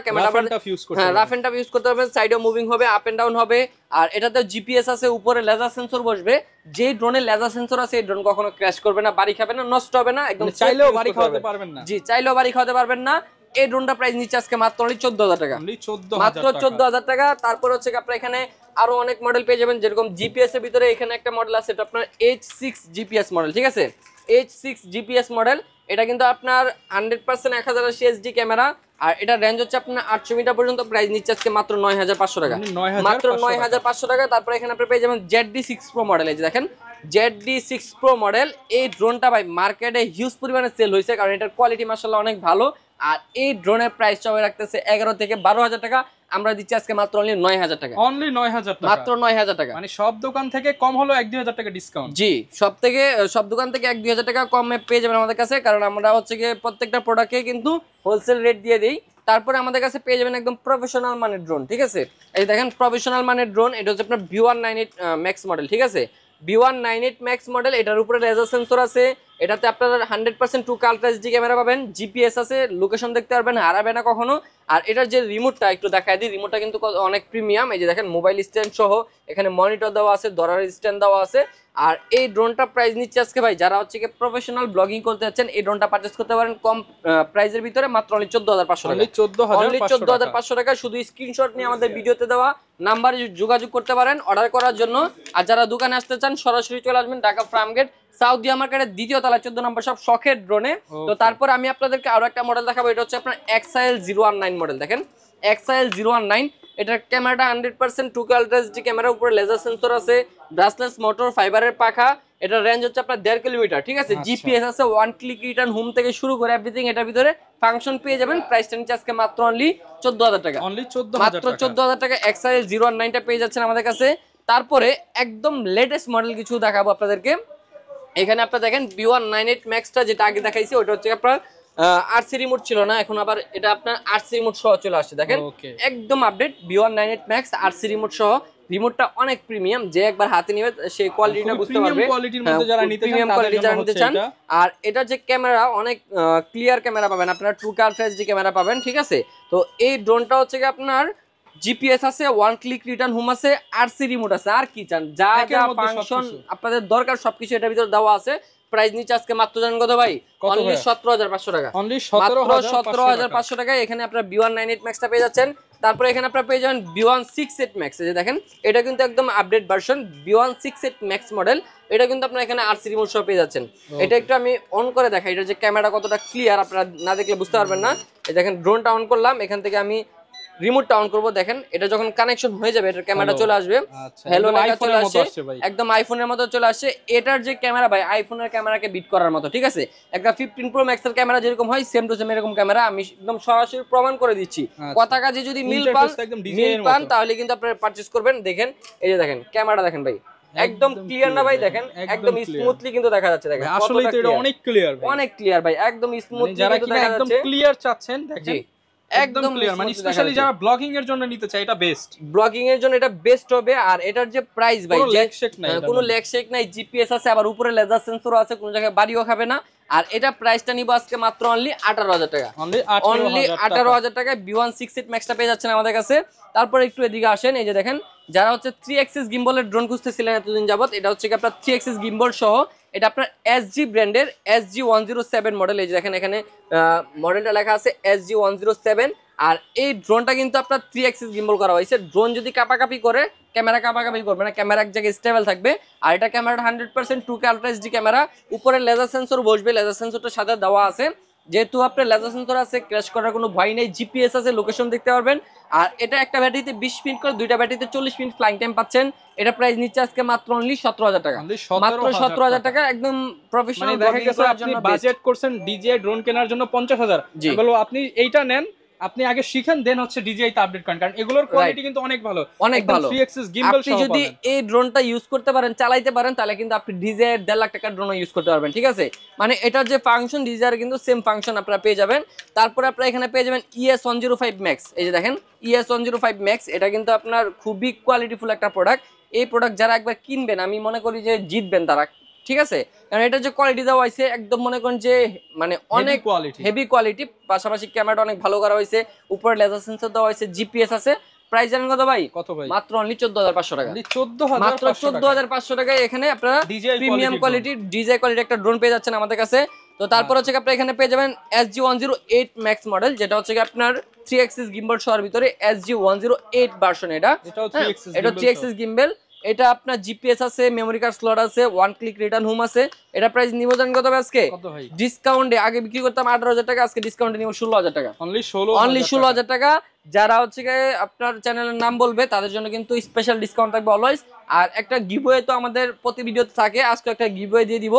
হ্যাঁ রাফ এন্ড টাফ ইউজ করতে পারবেন, সাইডেও মুভিং হবে, আপ এন্ড ডাউন হবে। আর এটাতে জিপিএস আছে, উপরে লেজার সেন্সর বসবে। যে ড্রোনের লেজার সেন্সর আছে এই ড্রোন কখনো ক্র্যাশ করবে না, বাড়ি খাবে না, নষ্ট হবে না, একদম চাইলেও বাড়ি খাওয়াতে পারবেন না, জি চাইলেও বাড়ি খাওয়াতে পারবেন না। এই ড্রোনটা প্রাইস নিচ্ছে আজকে মাত্র অনলি 14000 টাকা, মাত্র 14000 টাকা। তারপর হচ্ছে আপনারা এখানে আরো অনেক মডেল পেয়ে যাবেন, যেরকম জিপিএস এর ভিতরে এখানে একটা মডেল আছে, এটা আপনার H6 জিপিএস মডেল, ঠিক আছে, H6 জিপিএস মডেল। এটা কিন্তু আপনার 100% 1080 HD ক্যামেরা, আর এটা রেঞ্জ হচ্ছে আপনার 800 মিটার পর্যন্ত। প্রাইস নিচ্ছে আজকে মাত্র 9500 টাকা, মাত্র 9500 টাকা। তারপরে এখানে আপনি পেয়ে যাবেন ZD6 Pro মডেল। এই যে দেখেন ZD6 Pro মডেল, এই ড্রোনটা ভাই মার্কেটে হিউজ পরিমাণে সেল হয়েছে, কারণ এটার কোয়ালিটি মাশাআল্লাহ অনেক ভালো। আর এই ড্রোনের প্রাইস সবাই রাখতেছে 11 থেকে 12,000 টাকা, আমরা দিচ্ছি আজকে মাত্র অনলি 9000 টাকা, অনলি 9000 টাকা, মাত্র 9000 টাকা। মানে সব দোকান থেকে কম হলো 1-2000 টাকা ডিসকাউন্ট। জি, সব দোকান থেকে 1-2000 টাকা কমে পেয়ে যাবেন আমাদের কাছে, কারণ আমরা হচ্ছে গিয়ে প্রত্যেকটা প্রোডাক্টে কিন্তু হোলসেল রেট দিয়ে দিই। তারপরে আমাদের কাছে পেয়ে যাবেন একদম প্রফেশনাল মানের ড্রোন, ঠিক আছে। এই দেখেন প্রফেশনাল মানের ড্রোন, এটা হচ্ছে আপনার V198 ম্যাক্স মডেল, ঠিক আছে, V198 ম্যাক্স মডেল। এটার উপরে লেজার সেন্সর আছে, এটাতে আপনারা 100% 2K আলট্রা এইচডি ক্যামেরা পাবেন, জিপিএস আছে, লোকেশন দেখতে পারবেন, হারাবে না কখনো। আর এটার যে রিমোটটা একটু দেখায় দিই, রিমোটটা কিন্তু অনেক প্রিমিয়াম। এই যে দেখেন মোবাইল স্ট্যান্ড সহ এখানে মনিটর দেওয়া আছে, ধরার স্ট্যান্ড দেওয়া আছে। আর এই ড্রোনটা প্রাইস নিচ্ছে আজকে ভাই, যারা হচ্ছে কি প্রফেশনাল ব্লগিং করতে যাচ্ছেন এই ড্রোনটা পারচেজ করতে পারেন কম প্রাইসের ভিতরে, মাত্র অনলি 14500 টাকা, অনলি 14500 টাকা। শুধু স্ক্রিনশট নিয়ে আমাদের ভিডিওতে দেওয়া নাম্বারে যোগাযোগ করতে পারেন অর্ডার করার জন্য। আর যারা দোকানে আসতে চান সরাসরি চলে আসবেন ঢাকা ফার্মগেট সাউথ মার্কেটের দ্বিতীয় তলা 14 নম্বর সব শখের ড্রোনে। তো তারপর আমি আপনাদেরকে আরো একটা মডেল দেখাবো, এটা হচ্ছে আপনার XIL019 মডেল। দেখেন XIL019, এটার ক্যামেরাটা 100% 2K আলট্রা এইচডি ক্যামেরা, উপরে লেজার সেন্সর আছে, ব্রাসলেস মোটর, ফাইবারের পাখা। এটার রেঞ্জ হচ্ছে আপনার 1.5 কিলোমিটার, ঠিক আছে, জিপিএস আছে, 1 ক্লিক রিটার্ন হোম থেকে শুরু করে এভরিথিং এটার ভিতরে ফাংশন পেয়ে যাবেন। প্রাইসটা নিচ্ছে আজকে মাত্র অনলি 14000 টাকা, মাত্র 14000 টাকা XIL019 টা পেয়ে যাচ্ছেন আমাদের কাছে। তারপরে একদম লেটেস্ট মডেল কিছু দেখাবো আপনাদেরকে। এখানে আপনারা দেখেন V198 ম্যাক্সটা, যেটা আগে দেখাইছি ওটা হচ্ছে আপনার RC রিমোট ছিল না, এখন আবার এটা আপনার RC রিমোট সহ চলে আসছে। দেখেন একদম update V198 max RC remote সহ। রিমোটটা অনেক প্রিমিয়াম, যে একবার হাতে নিবে সেই কোয়ালিটিটা বুঝতে পারবে, প্রিমিয়াম কোয়ালিটি যারা নিতে চান। আর এটা যে ক্যামেরা অনেক ক্লিয়ার ক্যামেরা পাবেন আপনারা, 2K আলট্রা এইচডি ক্যামেরা পাবেন, ঠিক আছে। তো এই ড্রোনটা হচ্ছে কি আপনার জিপিএস আছে, 1 ক্লিক রিটার্ন হোম আছে, RC রিমোট আছে, আর কি চান, যা যা ফাংশন আপনাদের দরকার সবকিছু এটার ভিতরে দেওয়া আছে। প্রাইস নিচ্ছে আজকে মাত্র জানেন কত ভাই, অনলি 17500 টাকা, মাত্র 17500 টাকায় এখানে আপনারা V198 ম্যাক্সটা পেয়ে যাচ্ছেন। তারপরে এখানে আপনারা পেয়ে যাবেন V168 ম্যাক্স। এই যে দেখেন এটা কিন্তু একদম update version V168 max model, এটা কিন্তু আপনারা এখানে RC রিমোট সহ পেয়ে যাচ্ছেন। এটা একটু আমি অন করে দেখাই, এটা যে ক্যামেরা কতটা ক্লিয়ার আপনারা না দেখলে বুঝতে পারবেন না। এই দেখেন ড্রোনটা অন করলাম, এখান থেকে আমি রিমোটটা অন করব, দেখেন এটা যখন কানেকশন হয়ে যাবে এটার ক্যামেরা চলে আসবে, হ্যালো লেখা চলে আসছে, একদম আইফোনের মতো চলে আসছে। এটার যে ক্যামেরা ভাই আইফোনের ক্যামেরাকে বিট করার মতো, ঠিক আছে, একটা 15 প্রো ম্যাক্স এর ক্যামেরা যেরকম হয় সেম টু সেম এরকম ক্যামেরা, আমি একদম সরাসরি প্রমাণ করে দিচ্ছি। কথা কাজে যদি মিল পান তাহলে কিন্তু আপনারা পারচেজ করবেন। দেখেন এই যে দেখেন ক্যামেরাটা দেখেন ভাই, একদম ক্লিয়ার না ভাই, দেখেন একদম স্মুথলি কিন্তু দেখা যাচ্ছে। দেখেন আসলে এটা অনেক ক্লিয়ার ভাই, অনেক ক্লিয়ার ভাই, একদম স্মুথলি কিন্তু দেখা যাচ্ছে, একদম ক্লিয়ার চাচ্ছেন দেখেন, একদম ক্লিয়ার, মানে স্পেশালি যারা ব্লগিং এর জন্য নিতে চায় এটা বেস্ট, ব্লগিং এর জন্য এটা বেস্ট হবে। আর এটার যে প্রাইস ভাই, কোনো লেগ শেক নাই, জিপিএস আছে, আবার উপরে লেজার সেন্সর আছে, কোনো জায়গায় বাড়িও খাবে না। আর এটা প্রাইসটা নিব আজকে মাত্র অনলি 18000 টাকা, অনলি 18000 টাকায় V168 ম্যাক্সটা পেয়ে যাচ্ছেন আমাদের কাছে। তারপর একটু এদিকে আসেন, এই যে দেখেন যারা হচ্ছে 3 অ্যাক্সিস গিম্বলের ড্রোন খুঁজতেছিলেন এতদিন যাবত, এটা হচ্ছে কি আপনার 3 অ্যাক্সিস গিম্বল সহ, এটা আপনার SG ব্র্যান্ডের SG107 মডেল। এই যে দেখেন এখানে মডেলটা লেখা আছে SG107। আর এই ড্রোনটা কিন্তু আপনার 3 অ্যাক্সিস গিম্বল করা হয়েছে। ড্রোন যদি কাপাকাপি করে, ক্যামেরা কাপাকাপি করবে না, ক্যামেরা এক জায়গায় স্টেবল থাকবে। আর এটা ক্যামেরাটা 100% 2K আলট্রা এইচডি ক্যামেরা, উপরে লেজার সেন্সর বসবে, লেজার সেন্সরটা সাথে দেওয়া আছে, যেহেতু আপনার লেজার সেন্সর আছে ক্র্যাশ করার কোনো ভয় নেই, জিপিএস আছে, লোকেশন দেখতে পারবেন। আর এটা একটা ব্যাটারিতে 20 মিনিট করে, দুইটা ব্যাটারিতে 40 মিনিট ফ্লাইং টাইম পাচ্ছেন। এটা প্রাইস নিচ্ছে আজকে মাত্র অনলি 17000 টাকা, মাত্র 17000 টাকা, একদম প্রফেশনাল। দেখা গেছে আপনি বাজেট করছেন ডিজিআই ড্রোন কেনার জন্য 50000, বলো আপনি এইটা নেন, আপনি আগে শিখেন দেন হচ্ছে ডিজিআই তে আপডেট করেন, কারণ এগুলোর কোয়ালিটি কিন্তু অনেক ভালো, অনেক ভালো। 3 অ্যাক্সিস গিম্বল সহ, আপনি যদি এই ড্রোনটা ইউজ করতে পারেন, চালাইতে পারেন, তাহলে কিন্তু আপনি ডিজিআই এর 1.5 লাখ টাকার ড্রোন ইউজ করতে পারবেন, ঠিক আছে। মানে এটার যে ফাংশন ডিজিআই এর কিন্তু সেম ফাংশন আপনারা পেয়ে যাবেন। তারপরে আপনারা এখানে পেয়ে যাবেন ES105 ম্যাক্স। এই যে দেখেন ES105 ম্যাক্স, এটা কিন্তু আপনার খুবই কোয়ালিটিফুল একটা প্রোডাক্ট। এই প্রোডাক্ট যারা একবার কিনবেন আমি মনে করি যে জিতবেন তারা, ঠিক আছে, কারণ এটা যে কোয়ালিটি দেওয়া হয়েছে একদম মনে করেন যে মানে অনেক হেভি কোয়ালিটি, পাশাপাশি ক্যামেরাটা অনেক ভালো করা হয়েছে, উপরে লেজার সেন্সর দেওয়া হয়েছে, জিপিএস আছে। প্রাইস জানেন কত ভাই? মাত্র অনলি 14500 টাকা, মাত্র 14500 টাকায় এখানে আপনারা প্রিমিয়াম কোয়ালিটি ডিজিআই কোয়ালিটি একটা ড্রোন পেয়ে যাচ্ছেন আমাদের কাছে। তো তারপর হচ্ছে আপনারা এখানে পেয়ে যাবেন SG108 ম্যাক্স মডেল, যেটা হচ্ছে আপনার 3 অ্যাক্সিস গিম্বল সহ ভিতরে SG108 ভার্সন এটা। এটাও হ্যাঁ, 3 অ্যাক্সিস এটা 3 অ্যাক্সিস গিম্বল। এটা আপনার জিপিএস আছে, মেমরি কার্ড স্লট আছে, ওয়ান ক্লিক রিটার্ন হোম আছে। এটা প্রাইস নিব জানেন কত হবে আজকে? কত ভাই? ডিসকাউন্টে আগে বিক্রি করতাম 18,000 টাকা, আজকে ডিসকাউন্টে নিব 16,000 টাকা। অনলি অনলি 16,000 16,000 টাকা। যারা হচ্ছে গিয়ে আপনার চ্যানেলের নাম বলবে তাদের জন্য কিন্তু স্পেশাল ডিসকাউন্ট থাকবে অলওয়েজ। আর একটা গিভওয়ে তো আমাদের প্রতি ভিডিওতে থাকে, আজকে একটা গিভওয়ে দিয়ে দিব।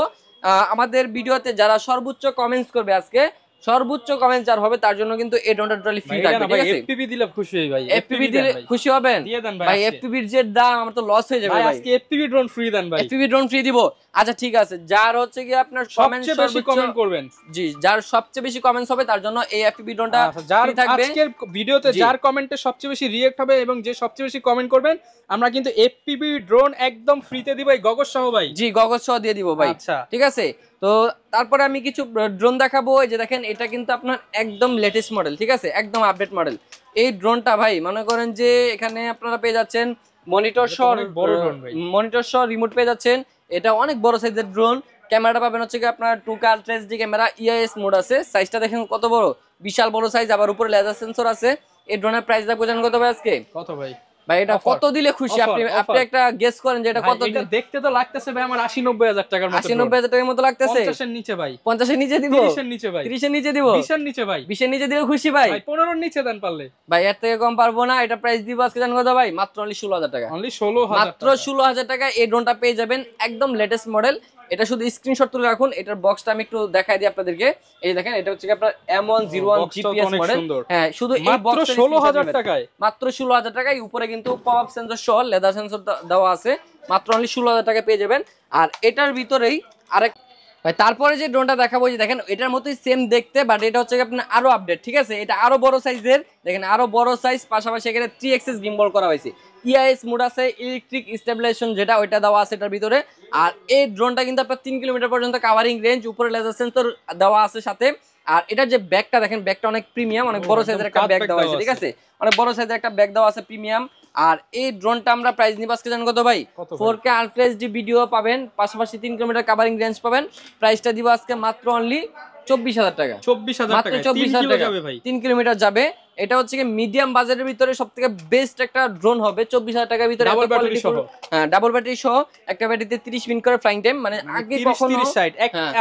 আমাদের ভিডিওতে যারা সর্বোচ্চ কমেন্টস করবে, আজকে সর্বোচ্চ কমেন্ট যার হবে তার জন্য কিন্তু এই ডোনাট ট্রলি ফ্রি থাকবে, ঠিক আছে? এফপিবি দিলে খুশি হই ভাই, এফপিবি দিলে খুশি হবেন দিয়ে দেন ভাই। এফপিবির যে দাম আমার তো লস হয়ে যাবে ভাই, ভাই। আজকে এফপিবি ড্রোন ফ্রি দেন ভাই, এফপিবি ড্রোন ফ্রি দিব। আচ্ছা ঠিক আছে, যার হচ্ছে কি আপনার কমেন্ট সবচেয়ে বেশি কমেন্ট করবেন, জি, যার সবচেয়ে বেশি কমেন্টস হবে তার জন্য এই এফপিবি ড্রোনটা যার ফ্রি থাকবে। আজকের ভিডিওতে যার কমেন্টে সবচেয়ে বেশি রিঅ্যাক্ট হবে এবং যে সবচেয়ে বেশি কমেন্ট করবেন, আমরা কিন্তু এফপিবি ড্রোন একদম ফ্রিতে দিব এই গগস সহ ভাই। জি, গগস সহ দিয়ে দিব ভাই। আচ্ছা ঠিক আছে, তো তারপরে আমি কিছু ড্রোন দেখাবো। এই যে দেখেন, এটা কিন্তু আপনার একদম লেটেস্ট মডেল, ঠিক আছে, একদম আপডেট মডেল। এই ড্রোনটা ভাই মনে করেন যে এখানে আপনারা পেয়ে যাচ্ছেন মনিটর সহ, বড় ড্রোন ভাই, মনিটর সহ রিমোট পেয়ে যাচ্ছেন। এটা অনেক বড় সাইজের ড্রোন। ক্যামেরাটা পাবেন হচ্ছে কি আপনার 2K ultra HD camera, EIS mode আছে। সাইজটা দেখেন কত বড়, বিশাল বড় সাইজ, আবার উপরে লেজার সেন্সর আছে। এই ড্রোনের প্রাইস দা বোঝেন কত ভাই আজকে? কত ভাই? ভাই এটা কত দিলে খুশি আপনি? আপনি একটা গেস করেন যে এটা কত? এটা দেখতে তো লাগতেছে ভাই আমার 80-90,000 টাকার মতো। 80-90,000 টাকার মতো লাগতেছে। 50 এর নিচে ভাই, 50 এর নিচে দিব, 30 এর নিচে ভাই, 30 এর নিচে দিব, 20 এর নিচে ভাই, 20 এর নিচে দিলে খুশি ভাই। ভাই 15 এর নিচে দেন পারলে। ভাই এর থেকে কম পারবো না। এটা প্রাইস দিব আজকে জানেন কত ভাই? মাত্র অনলি 16,000 টাকা। অনলি 16,000 মাত্র 16,000 টাকা এই ড্রোনটা পেয়ে যাবেন, একদম লেটেস্ট মডেল। এটা শুধু স্ক্রিনশট তুলে রাখুন। এটার বক্সটা আমি একটু দেখাই দিই আপনাদেরকে। এই দেখেন, এটা হচ্ছে আপনার M101 জিপিএস মডেল। হ্যাঁ, শুধু এই মাত্র 16,000 টাকায়, মাত্র 16,000 টাকায়। উপরে কিন্তু পপ আপ সেন্সর সহ লেদার সেন্সর দেওয়া আছে। মাত্র অনলি 16,000 টাকা পেয়ে যাবেন। আর এটার ভিতরেই আরেক ভাই, তারপরে যে ড্রোনটা দেখাবো, যে দেখেন এটার মতোই সেম দেখতে, বাট এটা হচ্ছে আপনার আরো আপডেট, ঠিক আছে? এটা আরো বড় সাইজের, দেখেন আরো বড় সাইজ, পাশাপাশি এখানে 3 অ্যাক্সিস গিম্বল করা হয়েছে। ইআইএস মোড আছে, ইলেকট্রিক স্টেবিলাইজেশন যেটা ওইটা দেওয়া আছে এটার ভিতরে। আর এই ড্রোনটা কিন্তু আপনার 3 কিলোমিটার পর্যন্ত কাভারিং রেঞ্জ, উপরে লেজার সেন্সর দেওয়া আছে সাথে। আর এটার যে ব্যাগটা দেখেন, ব্যাগটা অনেক প্রিমিয়াম, অনেক বড় সাইজের একটা ব্যাগ দেওয়া আছে, ঠিক আছে? অনেক বড় সাইজের একটা ব্যাগ দেওয়া আছে, প্রিমিয়াম। আর এই ড্রোনটা আমরা প্রাইস নিব আজকে জানেন কত ভাই? 4K আলট্রা এইচডি ভিডিও পাবেন, পাশাপাশি 3 কিলোমিটার কাভারিং রেঞ্জ পাবেন। প্রাইসটা দিব আজকে মাত্র অনলি 24,000 টাকা। 24,000 টাকা, 24,000 টাকা যাবে ভাই, 3 কিলোমিটার যাবে। এটা হচ্ছে কি মিডিয়াম বাজেটের ভিতরে সবথেকে বেস্ট একটা ড্রোন হবে 24,000 টাকার ভিতরে। ডাবল ব্যাটারি সহ, হ্যাঁ ডাবল ব্যাটারি সহ, একটা ব্যাটারিতে 30 মিনিট করে ফ্লাইং টাইম, মানে আগে কখনো 30 সাইড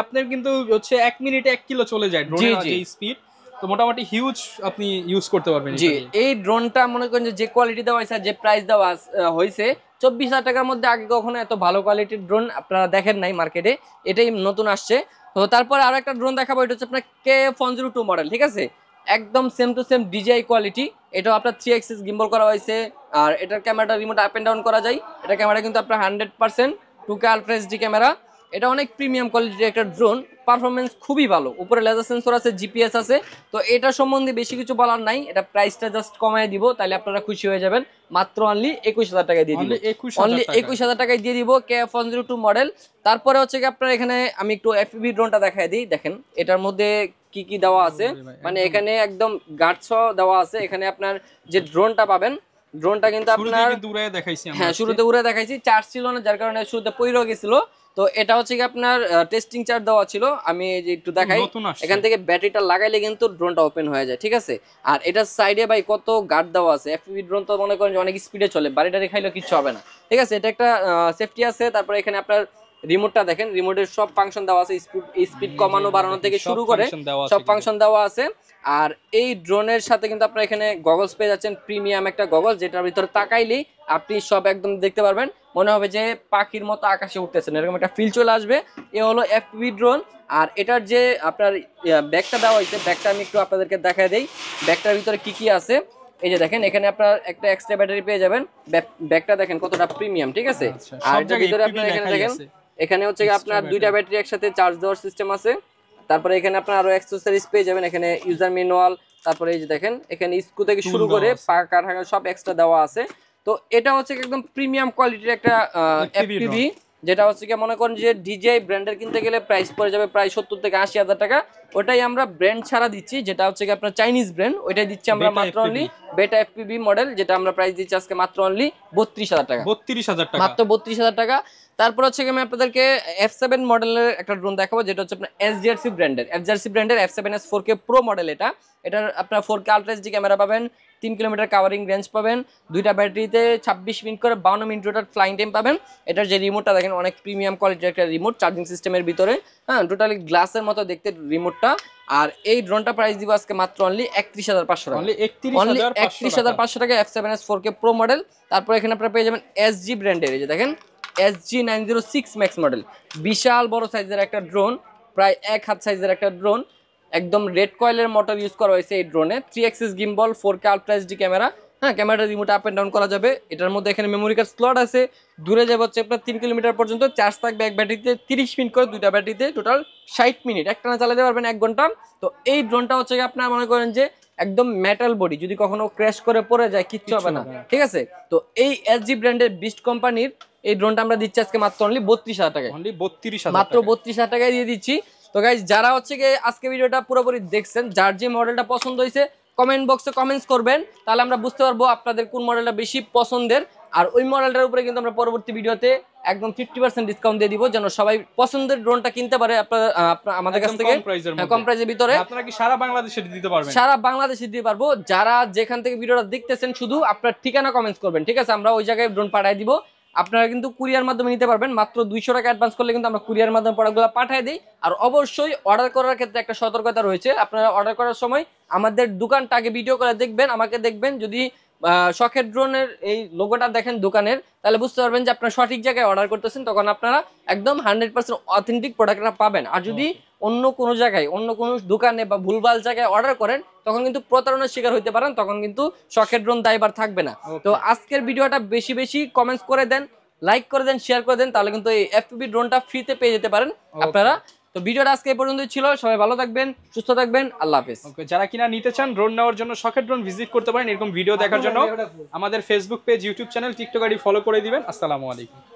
আপনার কিন্তু হচ্ছে 1 মিনিটে 1 কিলো চলে যায় ড্রোনের যে স্পিড। তো মোটামুটি হিউজ আপনি ইউজ করতে পারবেন। জি, এই ড্রোনটা মনে করেন যে কোয়ালিটি দেওয়া হয়েছে, যে প্রাইস দেওয়া হয়েছে 24,000 টাকার মধ্যে, আগে কখনো এত ভালো কোয়ালিটির ড্রোন আপনারা দেখেন নাই মার্কেটে, এটাই নতুন আসছে। তো তারপরে আরো একটা ড্রোন দেখাবো, এটা হচ্ছে আপনার KF102 মডেল, ঠিক আছে? একদম same to same DJI quality. এটাও আপনার 3 অ্যাক্সিস গিম্বল করা হয়েছে। আর এটার ক্যামেরাটা রিমোট আপ এন্ড ডাউন করা যায়। এটা ক্যামেরা কিন্তু আপনার 100% 2K আলট্রা এইচডি ক্যামেরা। এটা অনেক প্রিমিয়াম কোয়ালিটির একটা ড্রোন, পারফরমেন্স খুবই ভালো, উপরে লেজার সেন্সর আছে, জিপিএস আছে। তো এটা সম্বন্ধে বেশি কিছু বলার নাই, এটা প্রাইসটা জাস্ট কমায় দিব, তাহলে আপনারা খুশি হয়ে যাবেন। মাত্র অনলি 21,000 টাকায় দিয়ে দিব, অনলি 21,000 টাকায় দিয়ে দিব KF102 মডেল। তারপরে হচ্ছে কি আপনার এখানে আমি একটু এফপিভি ড্রোনটা দেখাই দিই। দেখেন এটার মধ্যে কি কি দেওয়া আছে, মানে এখানে একদম গার্ডস দেওয়া আছে। এখানে আপনার যে ড্রোনটা পাবেন, ড্রোনটা কিন্তু আপনার হ্যাঁ শুরুতে উড়ে দেখাইছি, চার্জ ছিল না যার কারণে শুরুতে পইরো গেছিল। তো এটা হচ্ছে কি আপনার টেস্টিং চার্জ দেওয়া ছিল। আমি যে একটু দেখাই, এখান থেকে ব্যাটারিটা লাগাইলে কিন্তু ড্রোনটা ওপেন হয়ে যায়, ঠিক আছে? আর এটার সাইডে ভাই কত গার্ড দেওয়া আছে। এফপিভি ড্রোন তো মনে করেন যে অনেক স্পিডে চলে, বাড়িটা খাইলেও কিচ্ছু হবে না, ঠিক আছে? এটা একটা সেফটি আছে। তারপরে এখানে আপনার রিমোটটা দেখেন, রিমোটের সব ফাংশন দেওয়া আছে, স্পিড কমানো বাড়ানো থেকে শুরু করে সব ফাংশন দেওয়া আছে। আর এই ড্রোনের সাথে কিন্তু আপনারা এখানে গগলস পেয়ে যাচ্ছেন, প্রিমিয়াম একটা গগলস, যেটার ভিতরে তাকাইলেই আপনি সব একদম দেখতে পারবেন, মনে হবে যে পাখির মতো আকাশে উঠতেছেন, এরকম একটা ফিল চলে আসবে। এ হলো এফপিভি ড্রোন। আর এটার যে আপনার ব্যাগটা দেওয়া হয়েছে, ব্যাগটা আমি একটু আপনাদেরকে দেখাই দেই, ব্যাগটার ভিতরে কি কি আছে। এই যে দেখেন, এখানে আপনার একটা এক্সট্রা ব্যাটারি পেয়ে যাবেন। ব্যাগটা দেখেন কতটা প্রিমিয়াম, ঠিক আছে? আর এর ভিতরে আপনার এখানে দেখেন, এখানে হচ্ছে আপনার দুইটা ব্যাটারি একসাথে চার্জ দেওয়ার সিস্টেম আছে। তারপরে এখানে আপনার আরো অ্যাক্সেসরিজ পেয়ে যাবেন, এখানে ইউজার ম্যানুয়াল, তারপরে এই যে দেখেন এখানে স্ক্রু থেকে শুরু করে পাকা ঢাকা সব এক্সট্রা দেওয়া আছে। তো এটা হচ্ছে একদম প্রিমিয়াম কোয়ালিটির একটা এফপিভি, যেটা হচ্ছে কি মনে করেন যে ডিজিআই ব্র্যান্ডের কিনতে গেলে প্রাইস পড়ে যাবে প্রায় 70 থেকে 80,000 টাকা। ওটাই আমরা ব্র্যান্ড ছাড়া দিচ্ছি, যেটা হচ্ছে কি আপনার চাইনিজ ব্র্যান্ড, ওইটাই দিচ্ছি আমরা মাত্র অনলি বেটা এফপিভি মডেল, যেটা আমরা প্রাইস দিচ্ছি আজকে মাত্র অনলি 32,000 টাকা। 32,000 টাকা, মাত্র 32,000 টাকা। তারপর হচ্ছে আমি আপনাদেরকে F7 মডেলের একটা ড্রোন দেখাবো, যেটা হচ্ছে আপনার SGRC ব্র্যান্ডের F7S 4K Pro মডেল। এটার আপনার 4K আলট্রা এইচডি ক্যামেরা পাবেন, 3 কিলোমিটার কাভারিং রেঞ্জ পাবেন, দুইটা ব্যাটারিতে 26 মিনিট করে 52 মিনিট টোটাল ফ্লাইং টাইম পাবেন। এটার যে রিমোটটা দেখেন অনেক প্রিমিয়াম কোয়ালিটির একটা রিমোট, চার্জিং সিস্টেমের ভিতরে, হ্যাঁ, টোটালি গ্লাসের মতো দেখতে রিমোটটা। আর এই ড্রোনটা প্রাইস দিব আজকে মাত্র অনলি 31,500 টাকা, অনলি 31,500 টাকা F7S 4K Pro মডেল। তারপর এখানে আপনারা পেয়ে যাবেন SG ব্র্যান্ডের, এই যে দেখেন SG906 ম্যাক্স মডেল, বিশাল বড় সাইজের একটা ড্রোন, প্রায় 1 হাত সাইজের একটা ড্রোন, একদম রেড কয়েলের মোটর ইউজ করা হয়েছে এই ড্রোনে, 3 Axis gimbal, 4K ultra HD camera, হ্যাঁ, ক্যামেরাটা রিমোট আপ এন্ড ডাউন করা যাবে। এটার মধ্যে এখানে মেমোরি কার্ড স্লট আছে, দূরে যাবে হচ্ছে আপনার 3 কিলোমিটার পর্যন্ত, চার্জ থাকবে এক ব্যাটারিতে 30 মিনিট করে, দুইটা ব্যাটারিতে টোটাল 60 মিনিট একটানা চালাতে পারবেন 1 ঘন্টা। তো এই ড্রোনটা হচ্ছে আপনারা মনে করেন যে একদম মেটাল বডি, যদি কখনো ক্র্যাশ করে পড়ে যায় কিচ্ছু হবে না, ঠিক আছে। তো এই SG ব্র্যান্ডের বিস্ট কোম্পানির এই ড্রোনটা আমরা দিচ্ছি আজকে মাত্র অনলি 32,000 টাকায়, অনলি 32,000, মাত্র 32,000 টাকায় দিয়ে দিচ্ছি। তো গাইস, যারা হচ্ছে গিয়ে আজকে ভিডিওটা পুরোপুরি দেখছেন, যার যে মডেলটা পছন্দ হয়েছে কমেন্ট বক্সে কমেন্টস করবেন, তাহলে আমরা বুঝতে পারবো আপনাদের কোন মডেলটা বেশি পছন্দের। আর ওই মডেলটার উপরে কিন্তু আমরা পরবর্তী ভিডিওতে একদম 50% ডিসকাউন্ট দিয়ে দিব, যেন সবাই পছন্দের ড্রোনটা কিনতে পারে আপনারা আমাদের কাছ থেকে কম প্রাইসের ভিতরে। আপনারা কি সারা বাংলাদেশে দিতে পারবেন? সারা বাংলাদেশে দিতে পারবো। যারা যেখান থেকে ভিডিওটা দেখতেছেন শুধু আপনার ঠিকানা কমেন্টস করবেন, ঠিক আছে, আমরা ওই জায়গায় ড্রোন পাঠিয়ে দিব। আপনারা কিন্তু কুরিয়ার মাধ্যমে নিতে পারবেন, মাত্র 200 টাকা অ্যাডভান্স করলে কিন্তু আমরা কুরিয়ার মাধ্যমে প্রোডাক্টগুলো পাঠিয়ে দিই। আর অবশ্যই অর্ডার করার ক্ষেত্রে একটা সতর্কতা রয়েছে, আপনারা অর্ডার করার সময় আমাদের দোকানটা আগে ভিডিও করে দেখবেন, আমাকে দেখবেন। যদি শখের ড্রোনের এই লোগোটা দেখেন দোকানের, তাহলে বুঝতে পারবেন যে আপনারা সঠিক জায়গায় অর্ডার করতেছেন, তখন আপনারা একদম 100% অথেন্টিক প্রোডাক্টটা পাবেন। আর যদি অন্য কোনো জায়গায়, অন্য কোনো দোকানে বা ভুলভাল জায়গায় অর্ডার করেন, তখন কিন্তু প্রতারণার শিকার হতে পারেন, তখন কিন্তু শখের ড্রোন দায়ভার থাকবে না। তো আজকের ভিডিওটা বেশি বেশি কমেন্টস করে দেন, লাইক করে দেন, শেয়ার করে দেন, তাহলে কিন্তু এই FPV ড্রোনটা ফ্রিতে পেয়ে যেতে পারেন আপনারা। তো ভিডিওটা আজকে এই পর্যন্তই ছিল, সবাই ভালো থাকবেন, সুস্থ থাকবেন, আল্লাহ হাফেজ। যারা কিনা নিতে চান ড্রোন নেওয়ার জন্য, শখের ড্রোন ভিজিট করতে পারেন। এরকম ভিডিও দেখার জন্য আমাদের Facebook page, YouTube channel, TikTok ID follow করে দিবেন। আসসালামু আলাইকুম।